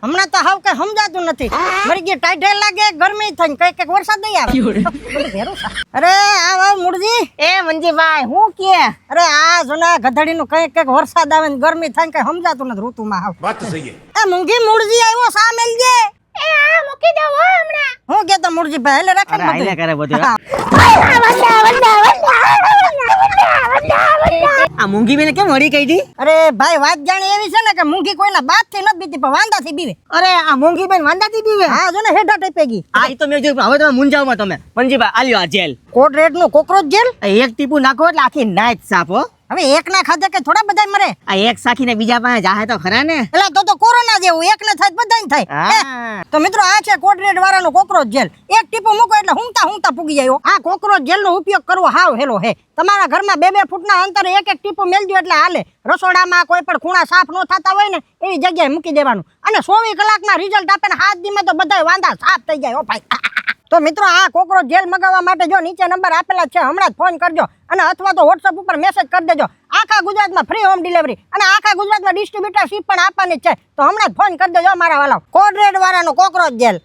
હમણાં તો હાવ કઈ સમજાતું નથી. મરી ગઈ ટાઈટ લાગે, ગરમી થઈને કઈક વરસાદ નહીં આવે. અરે આ મૂળજી એ મંજીભાઈ હું કે અરે આ જોના ગધડીનું કઈક વરસાદ આવે ને ગરમી થાય કઈ સમજાતું નથી ઋતુમાં હાવ. વાત સહી એ મૂંગી મૂળજી આવ્યો સા મેલજે. એ આ મૂકી દો હો હમણાં. હું કેતો મૂળજી ભાઈ એટલે રાખે આઈને કરે બધું આ મૂંગી બેને કેમ હળી કાઢી? અરે ભાઈ વાત જાણી એવી છે ને કે મૂંગી કોઈના બાપ થી નથી બીતી પણ વાંદાથી બીવે. અરે આ મૂંગી બેન વાંદાથી બીવે? હા જો ને હેઠા ટેપે ગઈ. આ ઈ તો મેં જોયું. હવે તમે મુંજાવમાં તમે મંજીભાઈ આલ્યો આ જેલ. કોટ રેડ નું કોકરોચ જેલ. આ એક ટીપું નાખો એટલે આખી નાઈટ સાફ હો. હવે એક ના ખાધે કે થોડા બધા મરે. આ એક સાખીને બીજા પાસે જાહે તો ખરા ને. એટલે તો કોરોના જેવું એક ને થાય બધાને થાય. હા. તો મિત્રો આ છે કોટ રેડ વાળાનો કોકરોચ જેલ. એક ટીપું મૂકો એટલે હુંતા પૂગી જાય. આ કોકરોચ જેલ નો ઉપયોગ કરવો હાવ હેલો હે. તમારા ઘરમાં 2-2 ફૂટના અંતરે એક ટીપું મેલજો એટલે હાલે. રસોડામાં કોઈ પણ ખૂણા સાફ ન થતા હોય ને એવી જગ્યાએ મૂકી દેવાનું અને 24 કલાકમાં રિઝલ્ટ આપે ને 7 દીમાં તો બધા વાંદા સાફ થઈ જાય. ઓ ભાઈ તો મિત્રો આ કોકરોચ જેલ મગાવવા માટે જો નીચે નંબર આપેલા છે, હમણાં જ ફોન કરજો અને અથવા તો WhatsApp ઉપર મેસેજ કરી દેજો. આખા ગુજરાતમાં ફ્રી હોમ ડિલિવરી અને આખા ગુજરાતમાં ડિસ્ટ્રીબ્યુટરશીપ પણ આપવાની છે. તો હમણાં જ ફોન કરી દેજો મારા વાલા. કોટ રેડ વાળાનો કોકરોચ જેલ.